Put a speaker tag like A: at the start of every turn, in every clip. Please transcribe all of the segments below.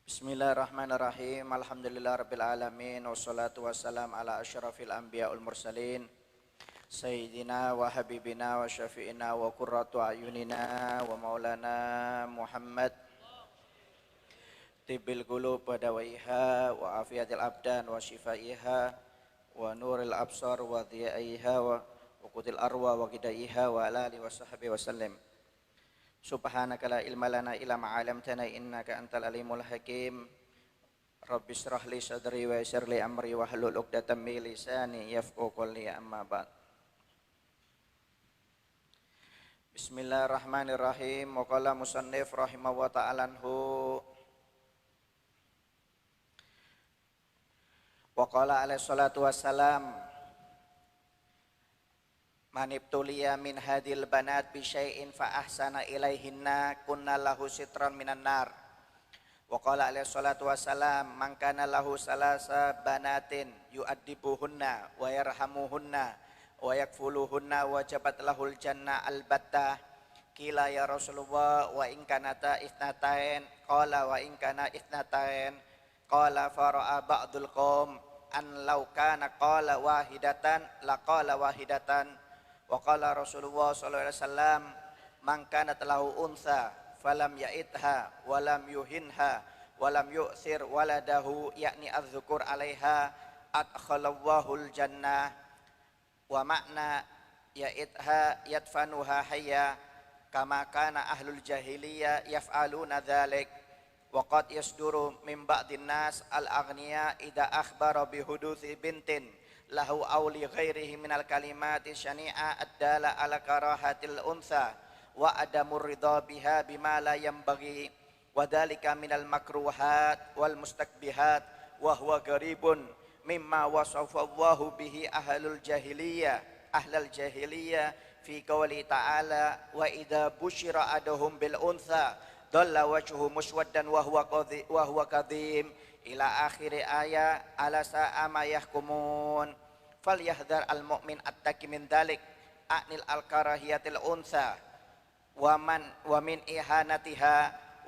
A: Bismillahirrahmanirrahim. Alhamdulillahirabbil alamin wassalatu wassalam ala asyrafil anbiya wal mursalin sayyidina wa habibina wa syafi'ina wa qurratu ayunina wa maulana Muhammad tibbil qulub wa dawaiha wa afiyatil abdan wa shifaiha wa nuril absar wa dhiyaiha wa qutil arwa wa qidaiha wa ala alihi wa sahbihi wa sallim. Subhanaka la ilma lana illa ma 'allamtana innaka antal alimul hakim. Rabbi shrah li sadri wa yassir li amri wa hlul 'uqdatam min lisani yafqahu qawli amma ba'd. Bismillahirrahmanirrahim. Wa qala musannif rahimahu wa ta'ala anhu wa qala alaihi salatu wassalam manibtuliya min hadil banat bi syai'in fa ahsana ilaihinna kunna lahu sitran minan nar. Wa qala alaihi salatu wassalam man kana lahu salasa banatin yu'addibuhunna wa yarhamuhunna wa yakfuluhunna wajabat lahul jannah albattah. Qila ya Rasulullah wa in kanata ithnatain qala wa in kana ithnatain qala fara'a ba'dul qaum an law kana qala wahidatan laqala wahidatan. Wa qala Rasulullah sallallahu alaihi wasallam man kanat lahu untha falam ya'idha wa lam yuhinha wa lam yu'thir waladahu yakni adzukur 'alaiha adkhalallahul jannah. Wa makna ya'idha yadfanuha hayya kama kana ahlul jahiliyah yaf'aluna dzalik. Wa qad yasduru min ba'din nas al-aghniya idza akhbara bi huduthi bintin lahu aw li ghairihi minal kalimati syani'a ad-dala ala karahatil untha wa adamur ridha biha bima la yanbaghi wa dhalika minal makruhat wal mustakbihat wa huwa garibun mimma wasafa Allahu bihi ahlal jahiliyah fi qouli ta'ala wa idza busyira aduhum bil untha dalla wajhu muswaddan wa huwa kadhim ila akhiri ayat ala sa'a ma yahkumun. Falyahdhar al-mu'min attaqi min dzalik a'nil al-karahiyatil unsa wa min ihanatiha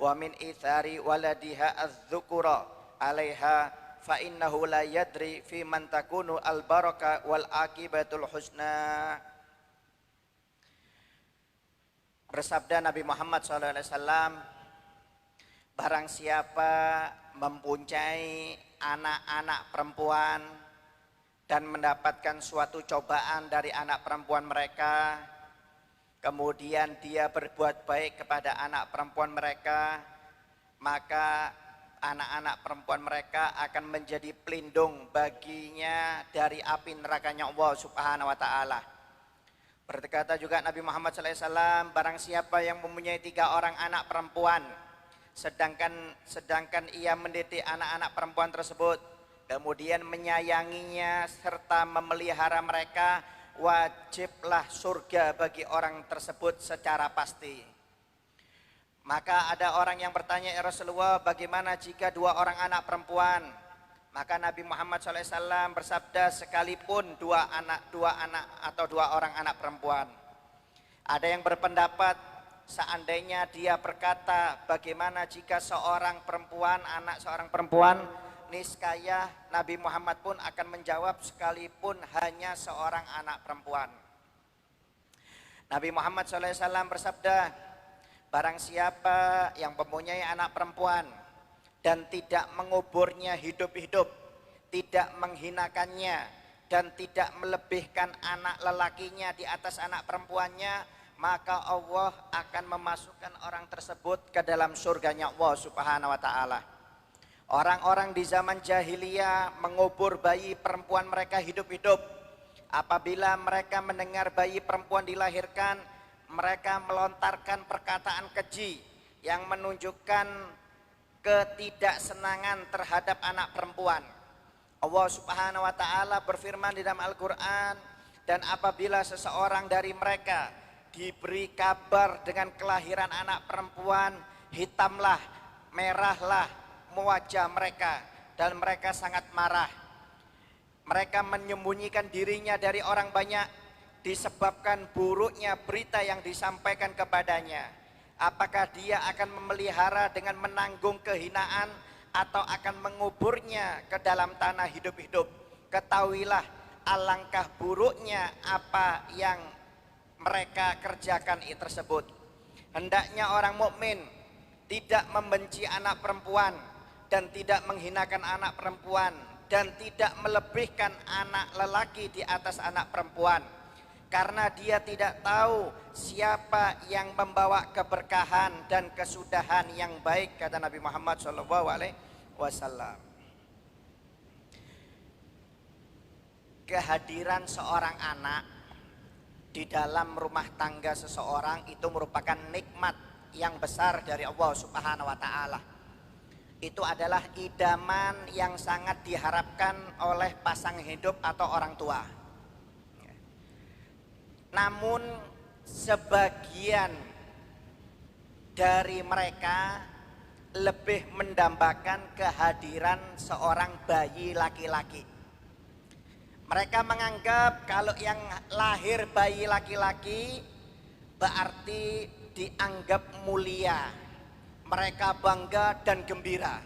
A: wa min ithari waladiha az-dzukura 'alaiha fa innahu la yadri fi man takunu al-baraka wal aqibatul husna. Bersabda Nabi Muhammad SAW, barang siapa mempunyai anak-anak perempuan dan mendapatkan suatu cobaan dari anak perempuan mereka, kemudian dia berbuat baik kepada anak perempuan mereka, maka anak-anak perempuan mereka akan menjadi pelindung baginya dari api nerakanya Allah Subhanahu wa ta'ala. Berkata juga Nabi Muhammad SAW, barang siapa yang mempunyai 3 orang anak perempuan, sedangkan ia mendidik anak-anak perempuan tersebut, kemudian menyayanginya serta memelihara mereka, wajiblah surga bagi orang tersebut secara pasti. Maka ada orang yang bertanya, ya Rasulullah, bagaimana jika 2 orang anak perempuan? Maka Nabi Muhammad SAW bersabda, sekalipun 2 anak atau 2 orang anak perempuan. Ada yang berpendapat, seandainya dia berkata, bagaimana jika seorang perempuan, anak seorang perempuan, niscaya Nabi Muhammad pun akan menjawab sekalipun hanya seorang anak perempuan. Nabi Muhammad SAW bersabda, barang siapa yang mempunyai anak perempuan dan tidak menguburnya hidup-hidup, tidak menghinakannya, dan tidak melebihkan anak lelakinya di atas anak perempuannya, maka Allah akan memasukkan orang tersebut ke dalam surganya Allah Subhanahu wa ta'ala. Orang-orang di zaman jahiliyah mengubur bayi perempuan mereka hidup-hidup. Apabila mereka mendengar bayi perempuan dilahirkan, mereka melontarkan perkataan keji yang menunjukkan ketidaksenangan terhadap anak perempuan. Allah Subhanahu wa ta'ala berfirman di dalam Al-Quran, dan apabila seseorang dari mereka diberi kabar dengan kelahiran anak perempuan, hitamlah, merahlah wajah mereka dan mereka sangat marah. Mereka menyembunyikan dirinya dari orang banyak disebabkan buruknya berita yang disampaikan kepadanya. Apakah dia akan memelihara dengan menanggung kehinaan atau akan menguburnya ke dalam tanah hidup-hidup, ketahuilah alangkah buruknya apa yang mereka kerjakan tersebut. Hendaknya orang mukmin tidak membenci anak perempuan dan tidak menghinakan anak perempuan dan tidak melebihkan anak lelaki di atas anak perempuan, karena dia tidak tahu siapa yang membawa keberkahan dan kesudahan yang baik, kata Nabi Muhammad SAW. Kehadiran seorang anak di dalam rumah tangga seseorang itu merupakan nikmat yang besar dari Allah Subhanahu wa taala. Itu adalah idaman yang sangat diharapkan oleh pasangan hidup atau orang tua. Namun sebagian dari mereka lebih mendambakan kehadiran seorang bayi laki-laki. Mereka menganggap kalau yang lahir bayi laki-laki berarti dianggap mulia. Mereka bangga dan gembira.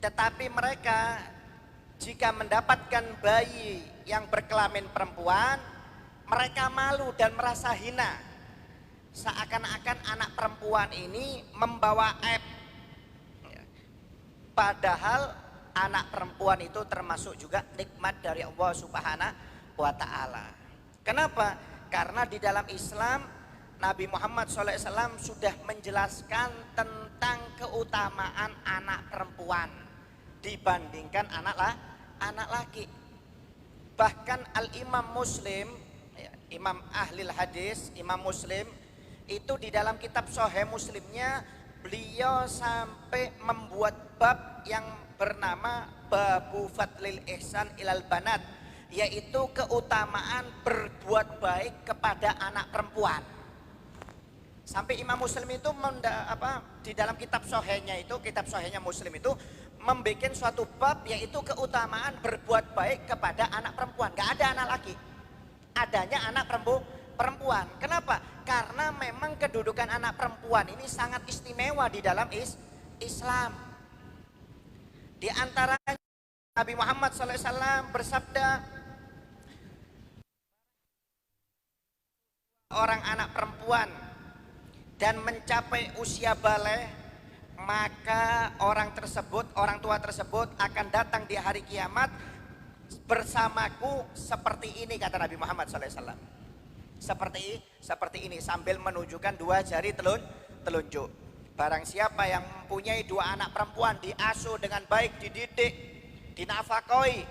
A: Tetapi mereka jika mendapatkan bayi yang berkelamin perempuan, mereka malu dan merasa hina. Seakan-akan anak perempuan ini membawa aib. Padahal anak perempuan itu termasuk juga nikmat dari Allah Subhanahu wa taala. Kenapa? Karena di dalam Islam Nabi Muhammad SAW sudah menjelaskan tentang keutamaan anak perempuan dibandingkan anak laki. Bahkan Al-Imam Muslim, Imam Ahlil Hadis, Imam Muslim, itu di dalam kitab Sahih Muslimnya beliau sampai membuat bab yang bernama Babu Fadlil Ihsan Ilal Banat, yaitu keutamaan berbuat baik kepada anak perempuan. Sampai Imam Muslim itu di dalam kitab Sahihnya itu, kitab Sahihnya Muslim itu membuat suatu bab yaitu keutamaan berbuat baik kepada anak perempuan. Gak ada anak laki, adanya anak perempuan. Kenapa? Karena memang kedudukan anak perempuan ini sangat istimewa di dalam Islam. Di antaranya Nabi Muhammad SAW bersabda, orang anak perempuan dan mencapai usia balik, maka orang tua tersebut akan datang di hari kiamat bersamaku seperti ini, kata Nabi Muhammad SAW. Seperti ini sambil menunjukkan dua jari telunjuk. Barang siapa yang mempunyai dua anak perempuan diasuh dengan baik, dididik, dinafakoi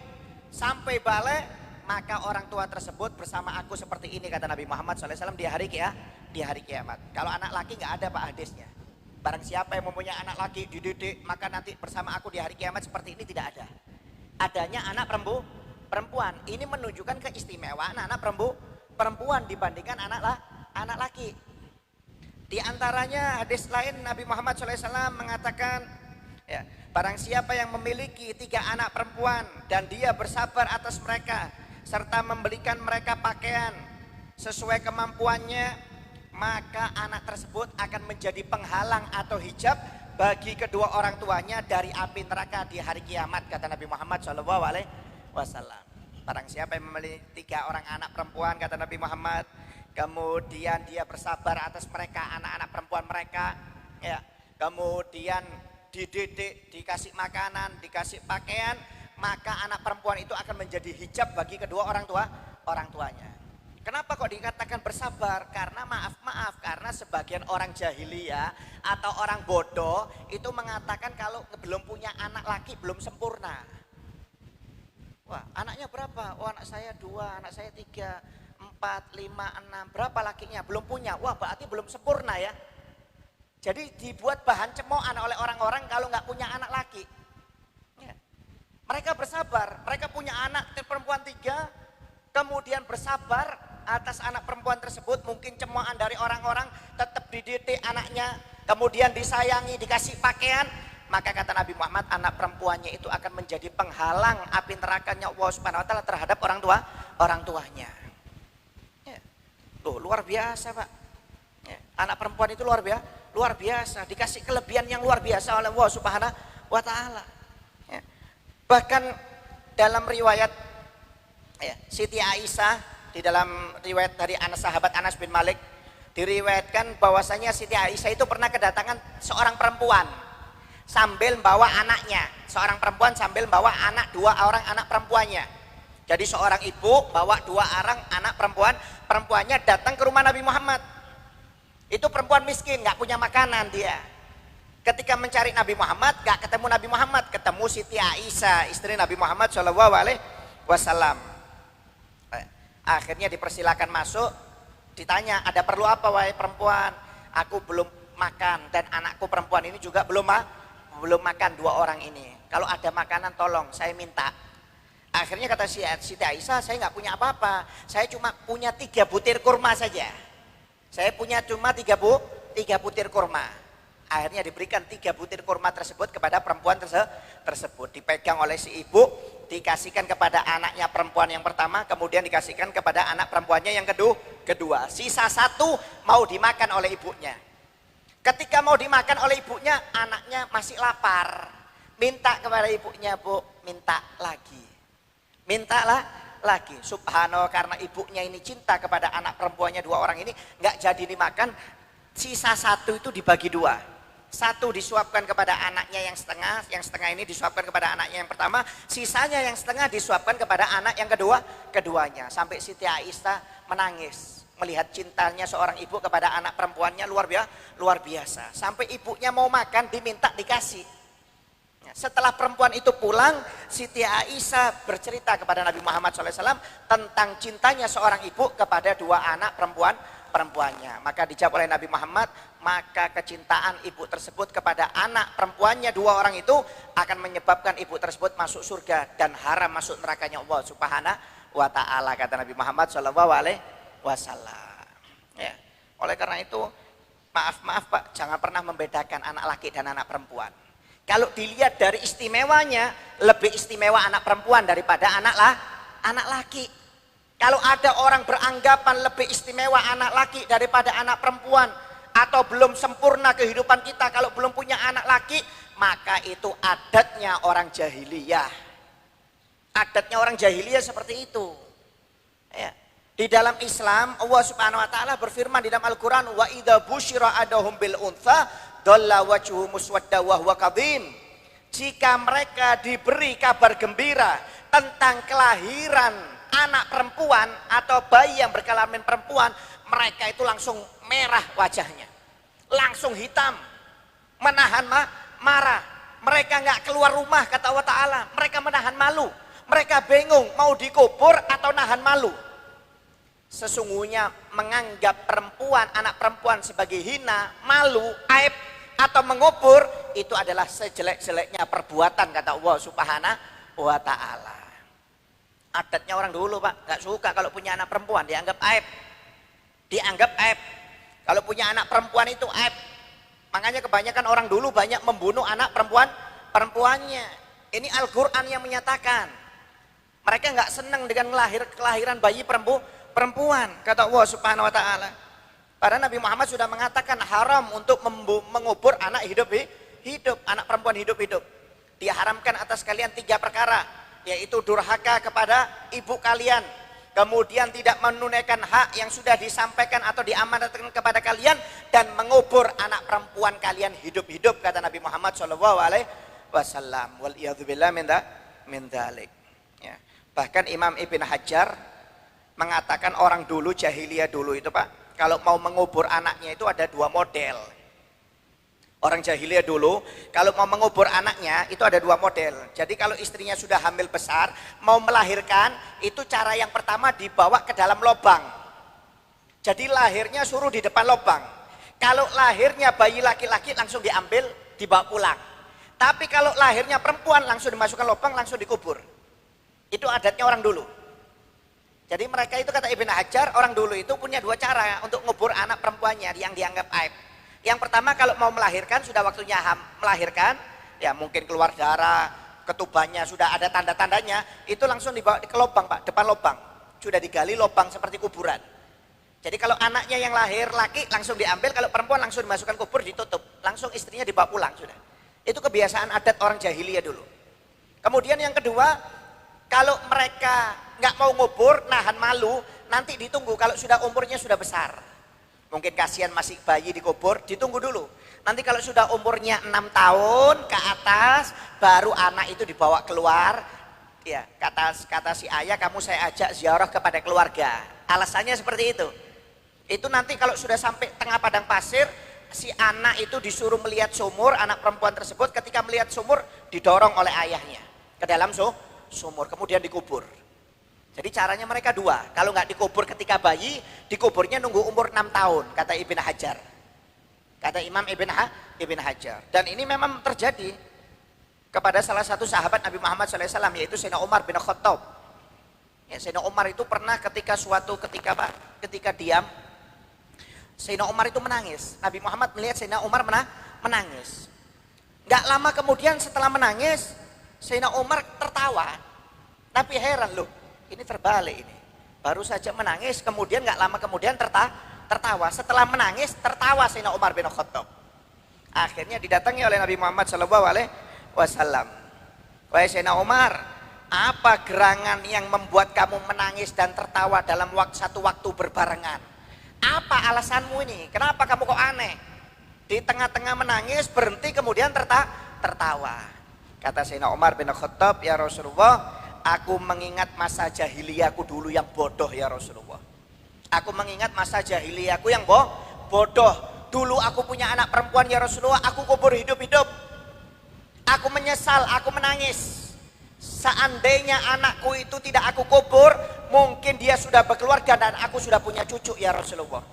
A: sampai balik, maka orang tua tersebut bersama aku seperti ini, kata Nabi Muhammad SAW di hari kiamat. Kalau anak laki nggak ada pak hadisnya. Barang siapa yang mempunyai anak laki dididik, maka nanti bersama aku di hari kiamat seperti ini, tidak ada. Adanya anak perempuan. Ini menunjukkan keistimewaan anak perempuan dibandingkan anak laki. Di antaranya hadis lain Nabi Muhammad SAW mengatakan, ya, barang siapa yang memiliki 3 anak perempuan dan dia bersabar atas mereka serta membelikan mereka pakaian sesuai kemampuannya, maka anak tersebut akan menjadi penghalang atau hijab bagi kedua orang tuanya dari api neraka di hari kiamat, kata Nabi Muhammad SAW. Barang siapa yang memiliki 3 orang anak perempuan, kata Nabi Muhammad, kemudian dia bersabar atas mereka, anak-anak perempuan mereka, ya, kemudian dididik, dikasih makanan, dikasih pakaian, maka anak perempuan itu akan menjadi hijab bagi kedua orang tuanya. Kenapa kok dikatakan bersabar? Karena maaf, karena sebagian orang jahiliyah atau orang bodoh itu mengatakan kalau belum punya anak laki belum sempurna. Wah, anaknya berapa? Oh, anak saya 2, anak saya 3, 4, 5, 6. Berapa lakinya? Belum punya. Wah, berarti belum sempurna ya. Jadi dibuat bahan cemoohan oleh orang-orang kalau nggak punya anak laki. Ya. Mereka bersabar, mereka punya anak perempuan 3, kemudian bersabar atas anak perempuan tersebut, mungkin cemoohan dari orang-orang, tetap dididik anaknya, kemudian disayangi, dikasih pakaian. Maka kata Nabi Muhammad, anak perempuannya itu akan menjadi penghalang api nerakanya Allah Subhanahu wa taala terhadap orang tuanya. Ya. Loh, luar biasa, Pak. Ya. Anak perempuan itu luar biasa, dikasih kelebihan yang luar biasa oleh Allah Subhanahu wa taala. Ya. Bahkan dalam riwayat ya, Siti Aisyah, di dalam riwayat dari sahabat Anas bin Malik diriwayatkan bahwasanya Siti Aisyah itu pernah kedatangan seorang perempuan sambil bawa anaknya, seorang perempuan sambil bawa dua orang anak perempuannya. Jadi seorang ibu bawa dua orang anak perempuannya datang ke rumah Nabi Muhammad. Itu perempuan miskin, nggak punya makanan dia. Ketika mencari Nabi Muhammad, gak ketemu Nabi Muhammad, ketemu Siti Aisyah, istri Nabi Muhammad SAW. Akhirnya dipersilakan masuk, ditanya, ada perlu apa wahai perempuan? Aku belum makan dan anakku perempuan ini juga belum makan, dua orang ini. Kalau ada makanan tolong saya minta. Akhirnya kata Siti Aisyah, saya nggak punya apa-apa, saya cuma punya 3 butir kurma saja. Saya punya cuma 3 butir kurma. Akhirnya diberikan 3 butir kurma tersebut kepada perempuan tersebut. Dipegang oleh si ibu, dikasihkan kepada anaknya perempuan yang pertama, kemudian dikasihkan kepada anak perempuannya yang kedua. Sisa 1 mau dimakan oleh ibunya. Ketika mau dimakan oleh ibunya, anaknya masih lapar. Minta kepada ibunya, bu, minta lagi. Mintalah lagi. Subhanallah, karena ibunya ini cinta kepada anak perempuannya 2 orang ini, nggak jadi dimakan. Sisa 1 itu dibagi 2. 1 disuapkan kepada anaknya yang setengah ini disuapkan kepada anaknya yang pertama, sisanya yang setengah disuapkan kepada anak yang keduanya. Sampai Siti Aisyah menangis melihat cintanya seorang ibu kepada anak perempuannya luar biasa. Sampai ibunya mau makan diminta dikasih. Setelah perempuan itu pulang, Siti Aisyah bercerita kepada Nabi Muhammad SAW tentang cintanya seorang ibu kepada 2 anak perempuannya. Maka dijawab oleh Nabi Muhammad, maka kecintaan ibu tersebut kepada anak perempuannya 2 orang itu akan menyebabkan ibu tersebut masuk surga dan haram masuk nerakanya Allah Subhanahu wa taala, kata Nabi Muhammad SAW. Ya. Oleh karena itu, maaf Pak, jangan pernah membedakan anak laki dan anak perempuan. Kalau dilihat dari istimewanya, lebih istimewa anak perempuan daripada anak laki. Kalau ada orang beranggapan lebih istimewa anak laki daripada anak perempuan, atau belum sempurna kehidupan kita kalau belum punya anak laki, maka itu adatnya orang jahiliyah. Adatnya orang jahiliyah seperti itu. Ya. Di dalam Islam, Allah Subhanahu wa taala berfirman di dalam Al-Qur'an, wa idza busyira adahum bil untha dalla wajhu muswadda wa huwa kadhim. Jika mereka diberi kabar gembira tentang kelahiran anak perempuan atau bayi yang berkelamin perempuan, mereka itu langsung merah wajahnya, langsung hitam, menahan marah. Mereka nggak keluar rumah, kata Allah Ta'ala. Mereka menahan malu. Mereka bingung mau dikubur atau nahan malu. Sesungguhnya menganggap perempuan, anak perempuan sebagai hina, malu, aib, atau mengubur, itu adalah sejelek-jeleknya perbuatan, kata Allah Subhanahu wa Ta'ala. Adatnya orang dulu Pak, nggak suka kalau punya anak perempuan dianggap aib. Dianggap aib. Kalau punya anak perempuan itu aib. Makanya kebanyakan orang dulu banyak membunuh anak perempuannya. Ini Al-Quran yang menyatakan. Mereka nggak senang dengan kelahiran bayi perempuan, kata Allah Subhanahu wa taala. Padahal Nabi Muhammad sudah mengatakan haram untuk mengubur anak hidup, anak perempuan hidup. Diharamkan atas kalian 3 perkara, yaitu durhaka kepada ibu kalian, kemudian tidak menunaikan hak yang sudah disampaikan atau diamanatkan kepada kalian, dan mengubur anak perempuan kalian hidup-hidup, kata Nabi Muhammad SAW. Waliyadzubillah min dzalik. Ya. Bahkan Imam Ibn Hajar mengatakan orang dulu, jahiliyah dulu itu Pak, kalau mau mengubur anaknya itu ada 2 model. Orang jahiliyah dulu kalau mau mengubur anaknya itu ada 2 model. Jadi kalau istrinya sudah hamil besar, mau melahirkan, itu cara yang pertama dibawa ke dalam lubang. Jadi lahirnya suruh di depan lubang. Kalau lahirnya bayi laki-laki langsung diambil, dibawa pulang. Tapi kalau lahirnya perempuan langsung dimasukkan lubang, langsung dikubur. Itu adatnya orang dulu. Jadi mereka itu, kata Ibn Hajar, orang dulu itu punya 2 cara untuk ngubur anak perempuannya yang dianggap aib. Yang pertama, kalau mau melahirkan, sudah waktunya melahirkan, ya mungkin keluar darah, ketubannya sudah ada tanda-tandanya, itu langsung dibawa ke lubang Pak, depan lubang. Sudah digali lubang seperti kuburan. Jadi kalau anaknya yang lahir laki langsung diambil, kalau perempuan langsung dimasukkan kubur, ditutup. Langsung istrinya dibawa pulang sudah. Itu kebiasaan adat orang jahiliyah dulu. Kemudian yang kedua, kalau mereka nggak mau ngubur, nahan malu, nanti ditunggu kalau sudah umurnya sudah besar. Mungkin kasihan masih bayi dikubur, ditunggu dulu. Nanti kalau sudah umurnya 6 tahun ke atas, baru anak itu dibawa keluar. Ya, kata si ayah, kamu saya ajak ziarah kepada keluarga. Alasannya seperti itu. Itu nanti kalau sudah sampai tengah padang pasir, si anak itu disuruh melihat sumur, anak perempuan tersebut ketika melihat sumur didorong oleh ayahnya ke dalam sumur, kemudian dikubur. Jadi caranya mereka dua, kalau nggak dikubur ketika bayi, dikuburnya nunggu umur 6 tahun, kata Ibn Hajar. Kata Imam Ibn Hajar. Dan ini memang terjadi kepada salah satu sahabat Nabi Muhammad SAW, yaitu Sayyidina Umar bin Khattab. Ya, Sayyidina Umar itu pernah ketika diam, Sayyidina Umar itu menangis. Nabi Muhammad melihat Sayyidina Umar menangis. Nggak lama kemudian setelah menangis, Sayyidina Umar tertawa. Tapi heran loh, ini terbalik ini. Baru saja menangis, kemudian nggak lama kemudian tertawa. Setelah menangis, tertawa Sayyidina Umar bin Khattab. Akhirnya didatangi oleh Nabi Muhammad SAW. Wahai Sayyidina Umar, apa gerangan yang membuat kamu menangis dan tertawa dalam satu waktu berbarengan? Apa alasanmu ini? Kenapa kamu kok aneh? Di tengah-tengah menangis, berhenti kemudian tertawa. Kata Sayyidina Umar bin Khattab, ya Rasulullah, aku mengingat masa jahiliyahku dulu yang bodoh ya Rasulullah. Aku mengingat masa jahiliyahku yang bodoh. Dulu aku punya anak perempuan ya Rasulullah, aku kubur hidup-hidup. Aku menyesal, aku menangis. Seandainya anakku itu tidak aku kubur, mungkin dia sudah berkeluarga dan aku sudah punya cucu ya Rasulullah.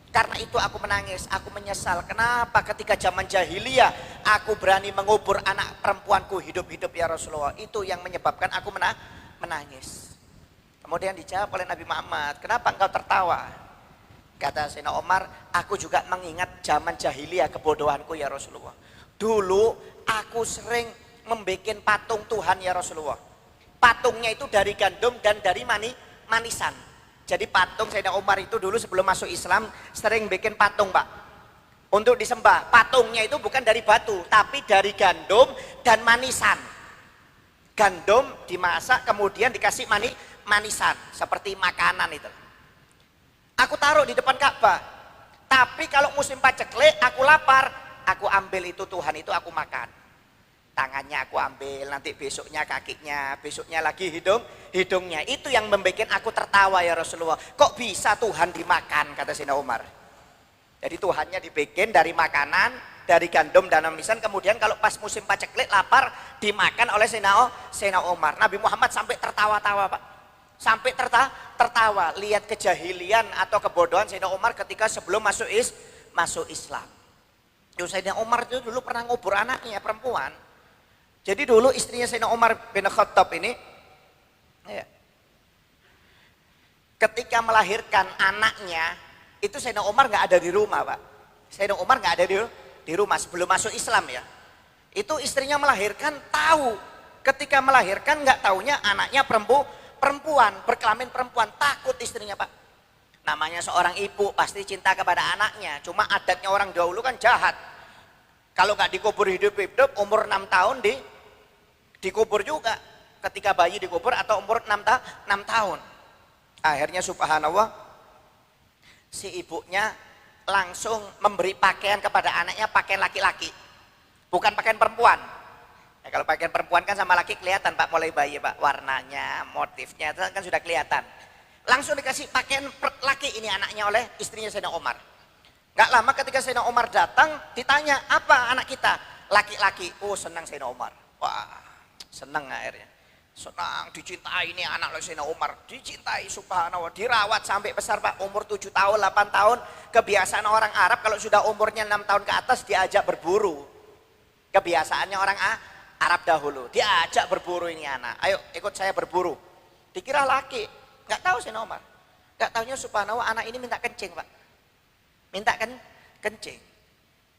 A: Karena itu aku menangis, aku menyesal. Kenapa ketika zaman jahiliyah aku berani mengubur anak perempuanku hidup-hidup ya Rasulullah. Itu yang menyebabkan aku menangis. Kemudian dijawab oleh Nabi Muhammad, kenapa engkau tertawa? Kata Sayyidina Umar, aku juga mengingat zaman jahiliyah kebodohanku ya Rasulullah. Dulu aku sering membuat patung Tuhan ya Rasulullah. Patungnya itu dari gandum dan dari manisan. Jadi patung Sayyidina Umar itu dulu sebelum masuk Islam sering bikin patung Pak. Untuk disembah. Patungnya itu bukan dari batu, tapi dari gandum dan manisan. Gandum dimasak kemudian dikasih manisan. Seperti makanan itu. Aku taruh di depan Ka'bah. Tapi kalau musim paceklik aku lapar, aku ambil itu Tuhan itu aku makan. Tangannya aku ambil, nanti besoknya kakinya, besoknya lagi hidungnya. Itu yang membuat aku tertawa ya Rasulullah. Kok bisa Tuhan dimakan, kata Sayyidina Umar. Jadi Tuhannya dibikin dari makanan, dari gandum dan manisan. Kemudian kalau pas musim paceklik lapar, dimakan oleh Sayyidina Umar. Nabi Muhammad sampai tertawa-tawa Pak. Sampai tertawa, lihat kejahilian atau kebodohan Sayyidina Umar ketika sebelum masuk Islam. Sayyidina Umar itu dulu pernah ngubur anaknya perempuan. Jadi dulu istrinya Sayyidina Umar bin Khattab ini, ya, ketika melahirkan anaknya, itu Sayyidina Umar nggak ada di rumah Pak. Sayyidina Umar nggak ada di rumah sebelum masuk Islam ya. Itu istrinya melahirkan, tahu. Ketika melahirkan nggak taunya anaknya perempuan, berkelamin perempuan, takut istrinya Pak. Namanya seorang ibu pasti cinta kepada anaknya. Cuma adatnya orang dahulu kan jahat. Kalau nggak dikubur hidup-hidup, umur 6 tahun dikubur juga. Ketika bayi dikubur atau umur 6 tahun. Akhirnya subhanallah, si ibunya langsung memberi pakaian kepada anaknya, pakaian laki-laki. Bukan pakaian perempuan. Ya, kalau pakaian perempuan kan sama laki kelihatan Pak, mulai bayi Pak. Warnanya, motifnya kan sudah kelihatan. Langsung dikasih pakaian laki ini anaknya oleh istrinya Sayyidina Umar. Gak lama ketika Sayyidina Umar datang, ditanya, apa anak kita? Laki-laki. Oh senang Sayyidina Umar. Wah senang akhirnya. Senang, dicintai ini anak Sayyidina Umar. Dicintai subhanallah, dirawat sampai besar Pak. Umur 7 tahun, 8 tahun. Kebiasaan orang Arab kalau sudah umurnya 6 tahun ke atas diajak berburu. Kebiasaannya orang Arab dahulu. Diajak berburu ini anak. Ayo ikut saya berburu. Dikira laki. Gak tahu Sayyidina Umar. Gak taunya subhanallah anak ini minta kencing Pak. Minta kencing.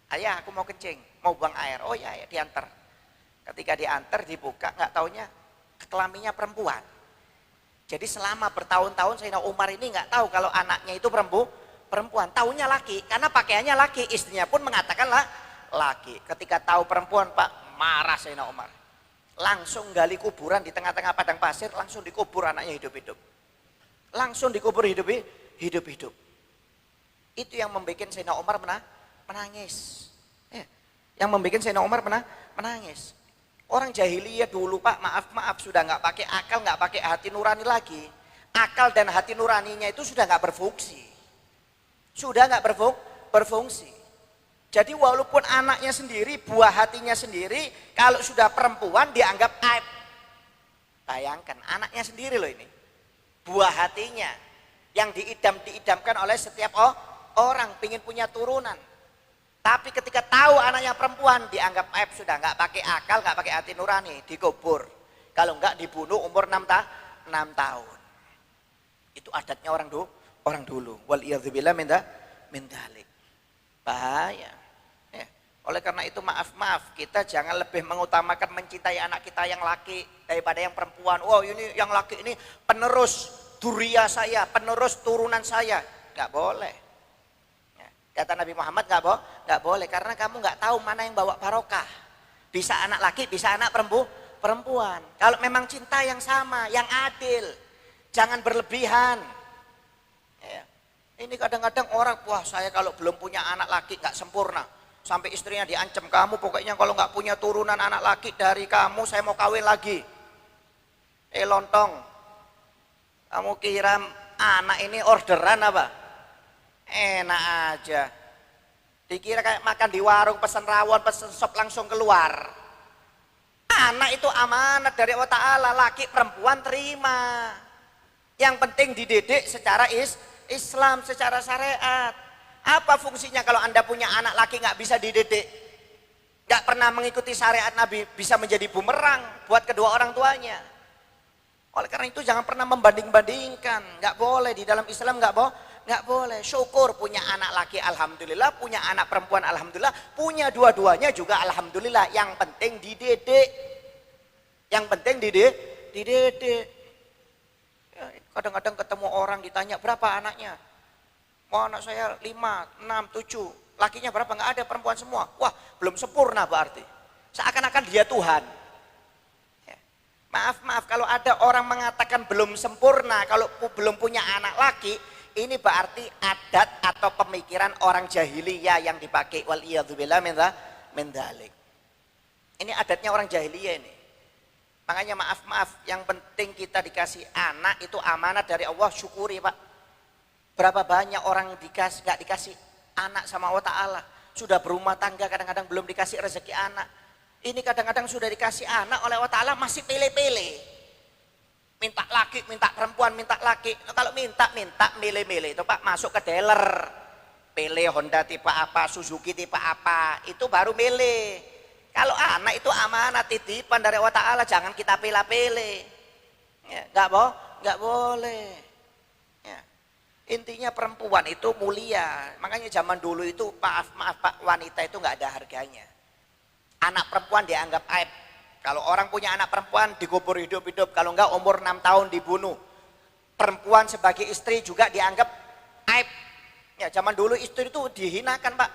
A: Ayah aku mau kencing, mau buang air. Oh ya, ya diantar. Ketika diantar dibuka, gak taunya kelaminnya perempuan. Jadi selama bertahun-tahun Sayyidina Umar ini gak tahu kalau anaknya itu perempuan. Taunya laki, karena pakaiannya laki. Istrinya pun mengatakan laki. Ketika tahu perempuan Pak, marah Sayyidina Umar. Langsung gali kuburan di tengah-tengah padang pasir, langsung dikubur anaknya hidup-hidup. Langsung dikubur hidup-hidup. Itu yang membuat Sayyidina Umar menangis. Yang membuat Sayyidina Umar menangis. Orang jahiliyah dulu Pak, maaf sudah nggak pakai akal, nggak pakai hati nurani lagi. Akal dan hati nuraninya itu sudah nggak berfungsi. Sudah nggak berfungsi. Jadi walaupun anaknya sendiri, buah hatinya sendiri, kalau sudah perempuan dianggap aib. Bayangkan anaknya sendiri loh ini. Buah hatinya yang diidamkan oleh setiap orang pingin punya turunan. Tapi ketika tahu anaknya perempuan dianggap aib, sudah nggak pakai akal, nggak pakai hati nurani, dikubur. Kalau nggak dibunuh umur 6 tahun. Itu adatnya orang dulu. Wal iyadzubillah min dzalik. Bahaya. Ya. Oleh karena itu maaf kita jangan lebih mengutamakan mencintai anak kita yang laki daripada yang perempuan. Wow, ini yang laki ini penerus duriya saya, penerus turunan saya. Nggak boleh. Kata Nabi Muhammad nggak boleh karena kamu nggak tahu mana yang bawa barokah. Bisa anak laki, bisa anak perempuan. Kalau memang cinta yang sama, yang adil, jangan berlebihan. Ya. Ini kadang-kadang orang, wah saya kalau belum punya anak laki nggak sempurna. Sampai istrinya diancam, kamu pokoknya kalau nggak punya turunan anak laki dari kamu, saya mau kawin lagi. Lontong, kamu kira anak ini orderan apa? Enak aja. Dikira kayak makan di warung, pesen rawon, pesen sop langsung keluar. Anak itu amanat dari Allah Ta'ala, laki perempuan terima. Yang penting dididik secara Islam, secara syariat. Apa fungsinya kalau Anda punya anak laki nggak bisa dididik? Nggak pernah mengikuti syariat Nabi, bisa menjadi bumerang buat kedua orang tuanya. Oleh karena itu jangan pernah membanding-bandingkan. Nggak boleh, di dalam Islam nggak boleh. Syukur punya anak laki alhamdulillah, punya anak perempuan alhamdulillah, punya dua-duanya juga alhamdulillah. Yang penting dididik. Yang penting dididik. Ya, kadang-kadang ketemu orang ditanya berapa anaknya? Mau anak saya 5, 6, 7. Lakinya berapa? Nggak ada, perempuan semua. Wah, belum sempurna berarti. Seakan-akan dia Tuhan. Ya. Maaf, kalau ada orang mengatakan belum sempurna, kalau belum punya anak laki, ini berarti adat atau pemikiran orang jahiliyah yang dipakai. Wal iyadzubillah min dzalik. Ini adatnya orang jahiliyah ini. Makanya maaf, yang penting kita dikasih anak itu amanat dari Allah, syukuri Pak. Berapa banyak orang nggak dikasih anak sama Allah Ta'ala. Sudah berumah tangga kadang-kadang belum dikasih rezeki anak. Ini kadang-kadang sudah dikasih anak oleh Allah Ta'ala masih pilih-pilih. Minta laki, minta perempuan, minta laki. Kalau minta milih-milih itu Pak, masuk ke dealer. Pilih Honda tipe apa, Suzuki tipe apa, itu baru milih. Kalau anak itu amanah titipan dari Allah Ta'ala, jangan kita pilih-pilih. Ya, nggak boleh. Ya. Intinya perempuan itu mulia. Makanya zaman dulu itu maaf Pak, wanita itu nggak ada harganya. Anak perempuan dianggap aib. Kalau orang punya anak perempuan dikubur hidup-hidup, kalau enggak umur 6 tahun dibunuh. Perempuan sebagai istri juga dianggap aib. Ya, zaman dulu istri itu dihinakan Pak,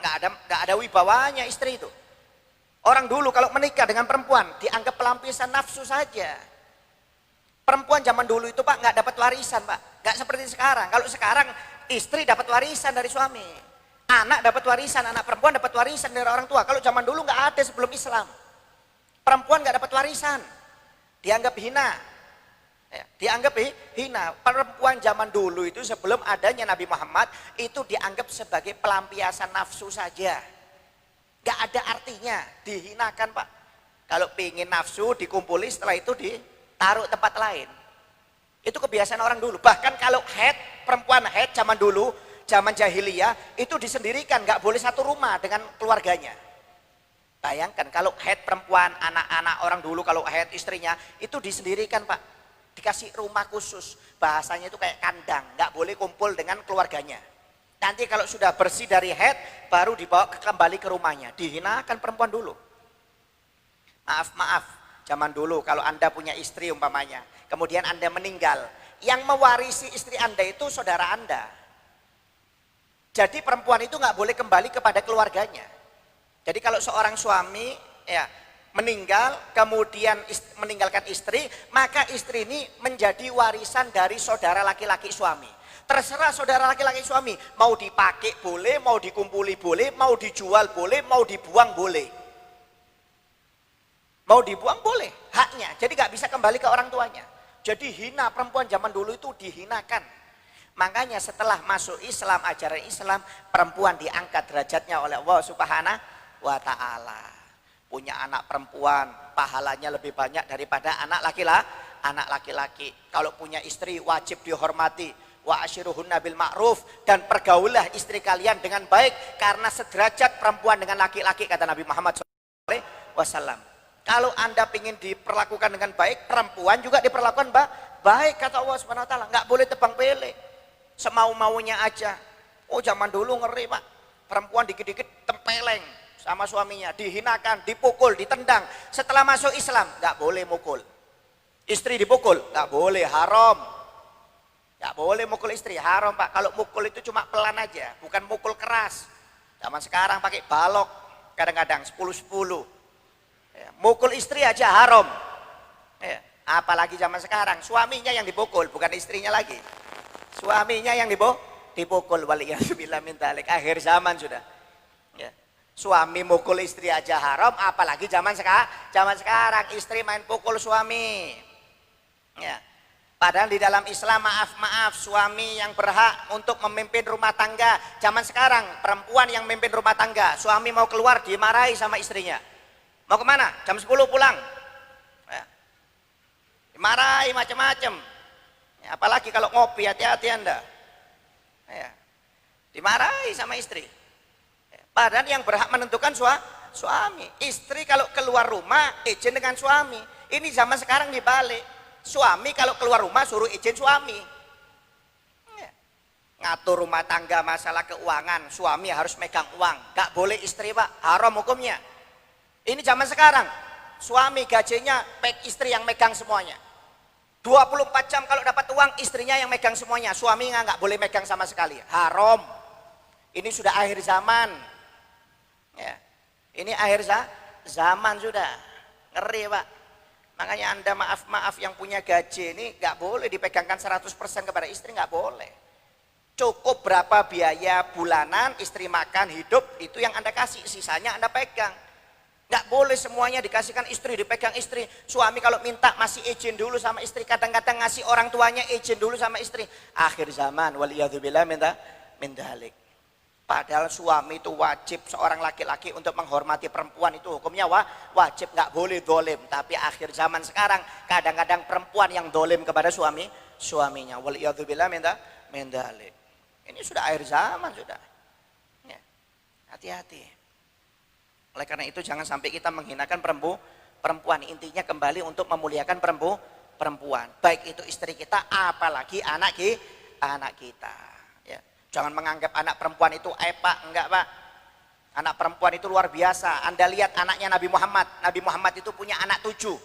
A: nggak ada wibawanya istri itu. Orang dulu kalau menikah dengan perempuan dianggap pelampiasan nafsu saja. Perempuan zaman dulu itu Pak nggak dapat warisan Pak, nggak seperti sekarang. Kalau sekarang istri dapat warisan dari suami, anak dapat warisan, anak perempuan dapat warisan dari orang tua. Kalau zaman dulu nggak ada sebelum Islam. Perempuan nggak dapat warisan, dianggap hina. Ya, dianggap hina. Perempuan zaman dulu itu sebelum adanya Nabi Muhammad itu dianggap sebagai pelampiasan nafsu saja. Gak ada artinya, dihinakan Pak. Kalau pingin nafsu dikumpuli, setelah itu ditaruh tempat lain. Itu kebiasaan orang dulu. Bahkan kalau haid, perempuan haid zaman dulu, zaman jahiliyah itu disendirikan, nggak boleh satu rumah dengan keluarganya. Bayangkan kalau haid perempuan, anak-anak orang dulu kalau haid istrinya itu disendirikan Pak, dikasih rumah khusus, bahasanya itu kayak kandang, nggak boleh kumpul dengan keluarganya. Nanti kalau sudah bersih dari haid baru dibawa kembali ke rumahnya. Dihinakan perempuan dulu. Maaf, zaman dulu kalau Anda punya istri umpamanya, kemudian Anda meninggal, yang mewarisi istri Anda itu saudara Anda. Jadi perempuan itu nggak boleh kembali kepada keluarganya. Jadi kalau seorang suami ya meninggal kemudian meninggalkan istri, maka istri ini menjadi warisan dari saudara laki-laki suami. Terserah saudara laki-laki suami, mau dipakai boleh, mau dikumpuli boleh, mau dijual boleh, mau dibuang boleh. Mau dibuang boleh, haknya. Jadi gak bisa kembali ke orang tuanya. Jadi hina perempuan zaman dulu itu dihinakan. Makanya setelah masuk Islam, ajaran Islam, perempuan diangkat derajatnya oleh Allah Subhanahu wa ta'ala. Punya anak perempuan, pahalanya lebih banyak daripada anak laki-laki. Kalau punya istri wajib dihormati. Wa ashiruhunna bil ma'ruf, dan pergaulah istri kalian dengan baik karena sederajat perempuan dengan laki-laki, kata Nabi Muhammad SAW. Kalau Anda ingin diperlakukan dengan baik, perempuan juga diperlakukan baik, kata Allah Subhanahu wa taala. Enggak boleh tebang pilih. Semau-maunya aja. Oh, zaman dulu ngeri, Pak. Perempuan dikit-dikit tempeleng sama suaminya, dihinakan, dipukul, ditendang. Setelah masuk Islam, enggak boleh mukul. Istri dipukul, enggak boleh, haram. Enggak boleh mukul istri, haram, Pak. Kalau mukul itu cuma pelan aja, bukan mukul keras. Zaman sekarang pakai balok, kadang-kadang 10-10. Ya, mukul istri aja haram. Ya, apalagi zaman sekarang, suaminya yang dipukul, bukan istrinya lagi. Suaminya yang dipukul, waliyahzubillah min dzalik. Akhir zaman sudah. Ya. Suami mukul istri aja haram, apalagi zaman sekarang istri main pukul suami. Ya. Padahal di dalam Islam, maaf, suami yang berhak untuk memimpin rumah tangga. Zaman sekarang perempuan yang memimpin rumah tangga, suami mau keluar dimarahi sama istrinya. Mau kemana? Jam 10 pulang. Ya. Dimarahi macam-macam. Ya, apalagi kalau ngopi, hati-hati Anda. Ya. Dimarahi sama istri. Ya. Padahal yang berhak menentukan suami. Istri kalau keluar rumah izin dengan suami. Ini zaman sekarang dibalik. Suami kalau keluar rumah suruh izin suami. Ya. Ngatur rumah tangga, masalah keuangan, suami harus megang uang. Gak boleh istri, Pak, haram hukumnya. Ini zaman sekarang, suami gajinya istri yang megang semuanya. 24 jam kalau dapat uang, istrinya yang megang semuanya. Suaminya nggak boleh megang sama sekali, haram. Ini sudah akhir zaman. Ya. Ini akhir zaman sudah, ngeri, Pak. Makanya Anda maaf yang punya gaji ini nggak boleh dipegangkan 100% kepada istri, nggak boleh. Cukup berapa biaya bulanan istri makan hidup itu yang Anda kasih, sisanya Anda pegang. Nggak boleh semuanya dikasihkan istri, dipegang istri. Suami kalau minta masih izin dulu sama istri, kadang-kadang ngasih orang tuanya izin dulu sama istri. Akhir zaman, waliyadzubillah min dzalik. Padahal suami itu wajib, seorang laki-laki untuk menghormati perempuan itu hukumnya wajib, nggak boleh dolim. Tapi akhir zaman sekarang kadang-kadang perempuan yang dolim kepada suaminya. Waliyadzubillah min dzalik. Ini sudah akhir zaman sudah. Ya. Hati-hati. Oleh karena itu jangan sampai kita menghinakan perempuan. Intinya kembali untuk memuliakan perempuan. Baik itu istri kita, apalagi anak kita. Ya. Jangan menganggap anak perempuan itu Pak, enggak, Pak. Anak perempuan itu luar biasa. Anda lihat anaknya Nabi Muhammad. Nabi Muhammad itu punya anak 7.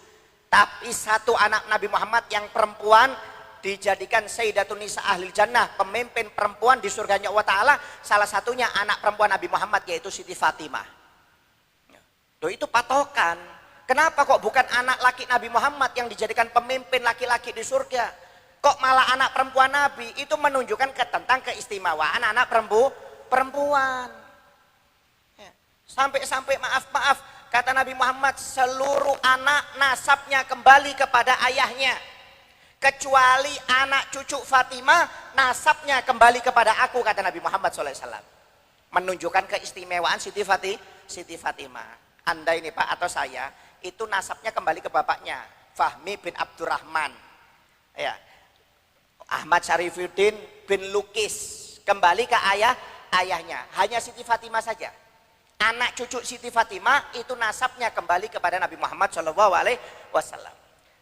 A: Tapi satu anak Nabi Muhammad yang perempuan dijadikan Sayyidatun Nisa Ahlil Jannah, pemimpin perempuan di surganya Allah Ta'ala. Salah satunya anak perempuan Nabi Muhammad, yaitu Siti Fatimah. Loh, itu patokan. Kenapa kok bukan anak laki Nabi Muhammad yang dijadikan pemimpin laki-laki di surga? Kok malah anak perempuan Nabi? Itu menunjukkan tentang keistimewaan anak perempuan. Ya. Sampai-sampai maaf, kata Nabi Muhammad, seluruh anak nasabnya kembali kepada ayahnya. Kecuali anak cucu Fatimah, nasabnya kembali kepada aku, kata Nabi Muhammad SAW. Menunjukkan keistimewaan Siti Fatimah. Anda ini, Pak, atau saya, itu nasabnya kembali ke bapaknya, Fahmi bin Abdurrahman. Ya. Ahmad Syarifuddin bin Lukis, kembali ke ayahnya. Hanya Siti Fatimah saja. Anak cucu Siti Fatimah itu nasabnya kembali kepada Nabi Muhammad SAW.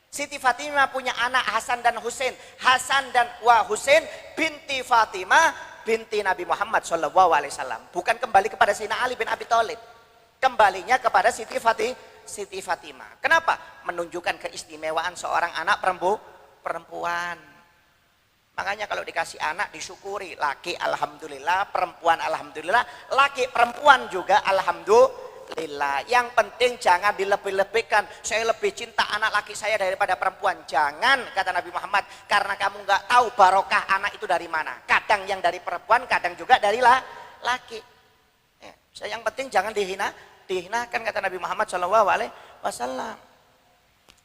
A: Siti Fatimah punya anak Hasan dan Husain. Hasan dan Husain binti Fatimah binti Nabi Muhammad SAW. Bukan kembali kepada Sayyidina Ali bin Abi Thalib. Kembalinya kepada Siti Fatimah. Kenapa? Menunjukkan keistimewaan seorang anak perempuan. Makanya kalau dikasih anak disyukuri. Laki alhamdulillah, perempuan alhamdulillah, laki perempuan juga lillah. Yang penting jangan dilebih-lebihkan. Saya lebih cinta anak laki saya daripada perempuan. Jangan, kata Nabi Muhammad, karena kamu nggak tahu barokah anak itu dari mana. Kadang yang dari perempuan, kadang juga dari laki. Ya, yang penting jangan dihinakan, kata Nabi Muhammad SAW.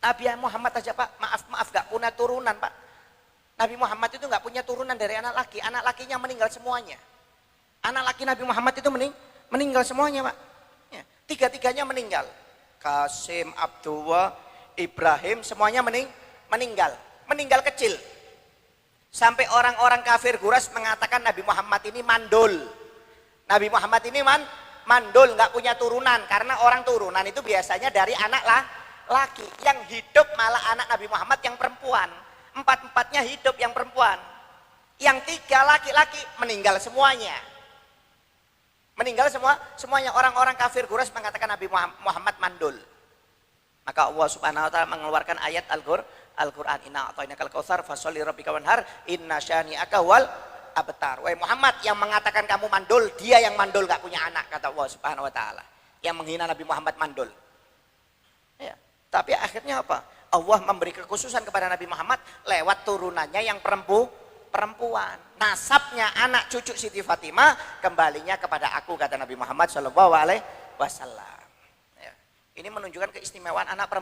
A: Nabi Muhammad aja Pak, maaf gak punya turunan Pak. Nabi Muhammad itu gak punya turunan dari anak laki. Anak lakinya meninggal semuanya. Anak laki Nabi Muhammad itu meninggal semuanya Pak. Ya, tiga-tiganya meninggal. Qasim, Abdullah, Ibrahim semuanya meninggal. Meninggal kecil. Sampai orang-orang kafir Quraisy mengatakan Nabi Muhammad ini mandul. Nabi Muhammad ini mandul, gak punya turunan. Karena orang turunan itu biasanya dari anak laki. Yang hidup malah anak Nabi Muhammad yang perempuan. Empat-empatnya hidup yang perempuan. Yang 3 laki-laki meninggal semuanya. Meninggal semuanya. Orang-orang kafir Quraisy mengatakan Nabi Muhammad mandul. Maka Allah Subhanahu wa taala mengeluarkan ayat Al-Qur'an, inna a'tainakal kautsar fasholli rabbika wanhar inna syani'aka wal abtar. Wahai Muhammad, yang mengatakan kamu mandul, dia yang mandul gak punya anak, kata Allah Subhanahu wa taala. Yang menghina Nabi Muhammad mandul. Ya. Tapi akhirnya apa? Allah memberi kekhususan kepada Nabi Muhammad lewat turunannya yang perempuan. Nasabnya anak cucu Siti Fatimah kembalinya kepada aku, kata Nabi Muhammad SAW. Ya. Ini menunjukkan keistimewaan anak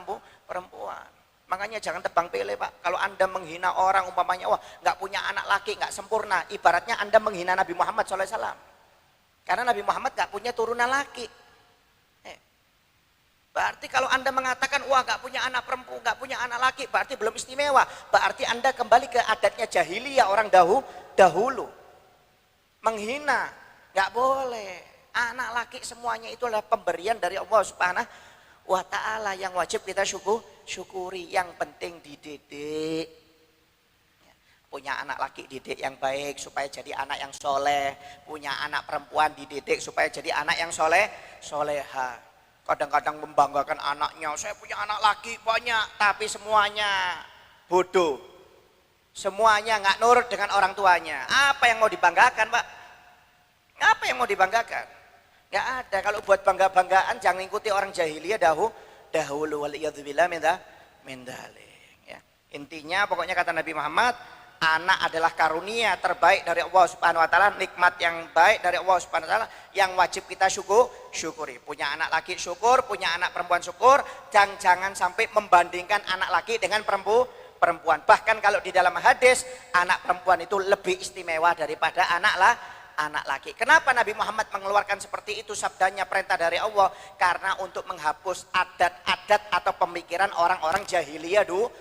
A: perempuan. Makanya jangan tebang pilih Pak. Kalau Anda menghina orang umpamanya, wah nggak punya anak laki, nggak sempurna. Ibaratnya Anda menghina Nabi Muhammad SAW. Karena Nabi Muhammad nggak punya turunan laki. Berarti kalau Anda mengatakan, wah nggak punya anak perempuan, nggak punya anak laki, berarti belum istimewa. Berarti Anda kembali ke adatnya jahiliyah orang dahulu. Menghina, nggak boleh. Anak laki semuanya itu adalah pemberian dari Allah Subhanahu wa ta'ala yang wajib kita syukuri. Yang penting dididik. Punya anak laki didik yang baik supaya jadi anak yang soleh. Punya anak perempuan dididik supaya jadi anak yang soleha. Kadang-kadang membanggakan anaknya, saya punya anak laki banyak, tapi semuanya bodoh. Semuanya nggak nurut dengan orang tuanya. Apa yang mau dibanggakan Pak? Apa yang mau dibanggakan? Nggak ada. Kalau buat bangga-banggaan jangan ikuti orang jahiliyah dahulu waliyadzubillah min dzalik. Ya. Intinya pokoknya kata Nabi Muhammad, anak adalah karunia terbaik dari Allah Subhanahu wa taala, nikmat yang baik dari Allah Subhanahu wa taala yang wajib kita syukuri. Punya anak laki syukur, punya anak perempuan syukur, jangan sampai membandingkan anak laki dengan perempuan. Bahkan kalau di dalam hadis, anak perempuan itu lebih istimewa daripada anak laki. Kenapa Nabi Muhammad mengeluarkan seperti itu sabdanya, perintah dari Allah? Karena untuk menghapus adat-adat atau pemikiran orang-orang jahiliyah dulu.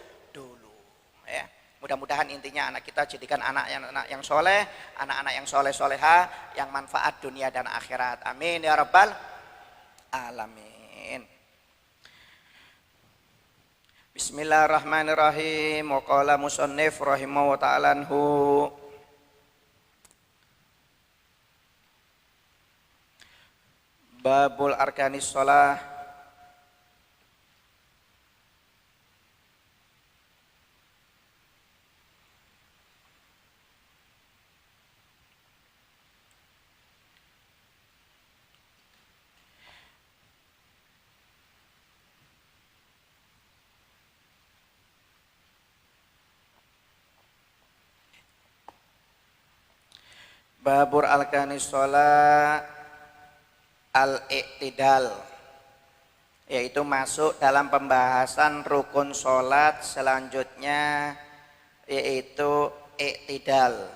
A: Ya. Mudah-mudahan intinya anak kita jadikan anak yang soleh, anak-anak yang soleh-soleha, yang manfaat dunia dan akhirat. Amin ya rabbal alamin. Bismillahirrahmanirrahim. Wa qala musannif rahimahu ta'ala anhu. Babul arkanis shalah. Babur al-kanis sholat al-iktidal, yaitu masuk dalam pembahasan rukun sholat selanjutnya, yaitu iktidal.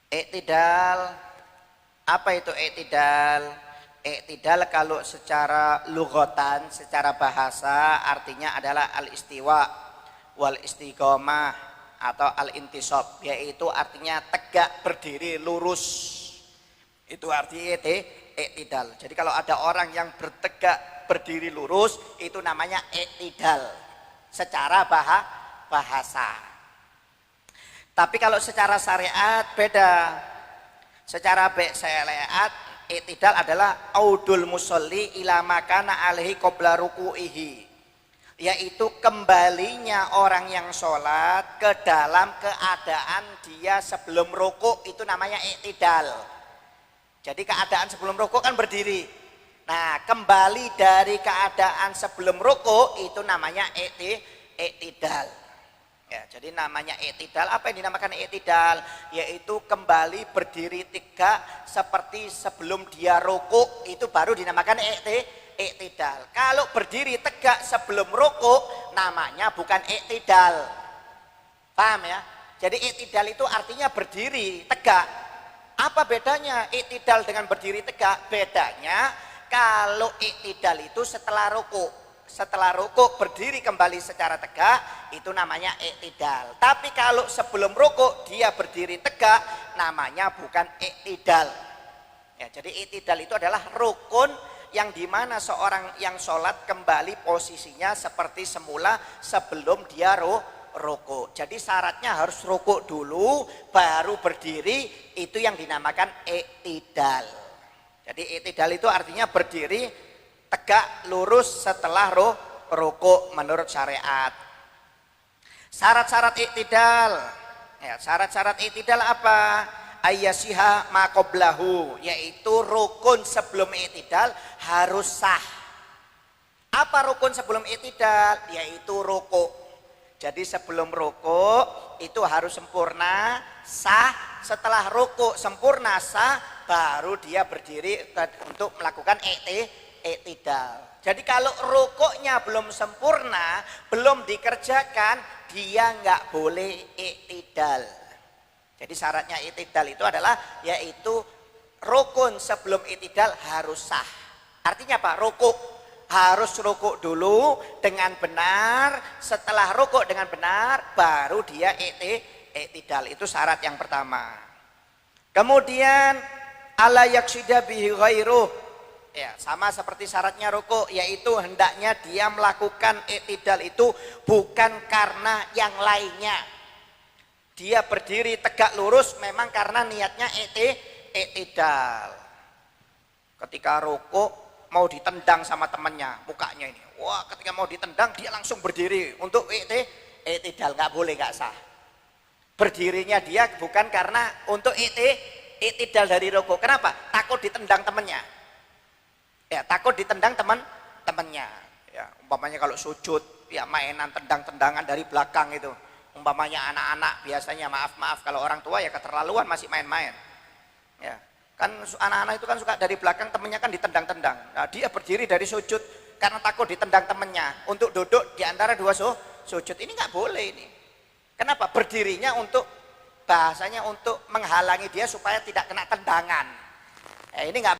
A: Iktidal, apa itu iktidal? Iktidal kalau secara lughatan, secara bahasa artinya adalah al-istiwa wal istiqomah atau al-intisab, yaitu artinya tegak, berdiri, lurus. Itu arti iktidal. Jadi kalau ada orang yang bertegak, berdiri, lurus, itu namanya iktidal secara bahasa. Tapi kalau secara syariat beda. Secara syariat iktidal adalah audul musolli ila makana alaihi qabla ruku'ihi. yaitu kembalinya orang yang sholat ke dalam keadaan dia sebelum rukuk, itu namanya i'tidal. Jadi keadaan sebelum rukuk kan berdiri. Nah, kembali dari keadaan sebelum rukuk itu namanya i'tidal. Ya, jadi namanya i'tidal. Apa yang dinamakan i'tidal? Yaitu kembali berdiri tegak seperti sebelum dia rukuk, itu baru dinamakan i'tidal. Kalau berdiri tegak sebelum rukuk namanya bukan i'tidal. Paham ya? Jadi i'tidal itu artinya berdiri tegak. Apa bedanya i'tidal dengan berdiri tegak? Bedanya kalau i'tidal itu setelah rukuk. Setelah rukuk berdiri kembali secara tegak, itu namanya i'tidal. Tapi kalau sebelum rukuk dia berdiri tegak, namanya bukan i'tidal. Ya, jadi i'tidal itu adalah rukun yang dimana seorang yang sholat kembali posisinya seperti semula sebelum dia rukuk. Jadi syaratnya harus rukuk dulu baru berdiri, itu yang dinamakan i'tidal. Jadi i'tidal itu artinya berdiri tegak lurus setelah rukuk menurut syariat. Syarat-syarat i'tidal. Ya, syarat-syarat i'tidal apa? Ayyasiha ma qablahu, yaitu rukun sebelum i'tidal harus sah. Apa rukun sebelum i'tidal? Yaitu rukuk. Jadi sebelum rukuk itu harus sempurna, sah. Setelah rukuk sempurna, sah, baru dia berdiri untuk melakukan i'tidal. Jadi kalau rukuknya belum sempurna, belum dikerjakan, dia nggak boleh i'tidal. Jadi syaratnya i'tidal itu adalah yaitu rukun sebelum i'tidal harus sah. Artinya apa? Rukuk. Harus rukuk dulu dengan benar, setelah rukuk dengan benar baru dia i'tidal. Itu syarat yang pertama. Kemudian ala yaksida bihi ghairuh. Ya, sama seperti syaratnya rukuk, yaitu hendaknya dia melakukan i'tidal itu bukan karena yang lainnya. Dia berdiri tegak lurus memang karena niatnya i'tidal. Ketika rukuk mau ditendang sama temannya, mukanya ini. Wah, ketika mau ditendang dia langsung berdiri untuk i'tidal, nggak boleh, nggak sah. Berdirinya dia bukan karena untuk i'tidal dari rukuk. Kenapa? Takut ditendang temannya. Ya, takut ditendang temannya. Ya, umpamanya kalau sujud, ya mainan tendang-tendangan dari belakang itu. Umpamanya anak-anak biasanya maaf kalau orang tua ya keterlaluan masih main-main. Ya, kan anak-anak itu kan suka dari belakang temennya kan ditendang-tendang. Nah, dia berdiri dari sujud karena takut ditendang temennya untuk duduk di antara dua sujud. Ini nggak boleh ini. Kenapa? Berdirinya untuk bahasanya untuk menghalangi dia supaya tidak kena tendangan. Ini nggak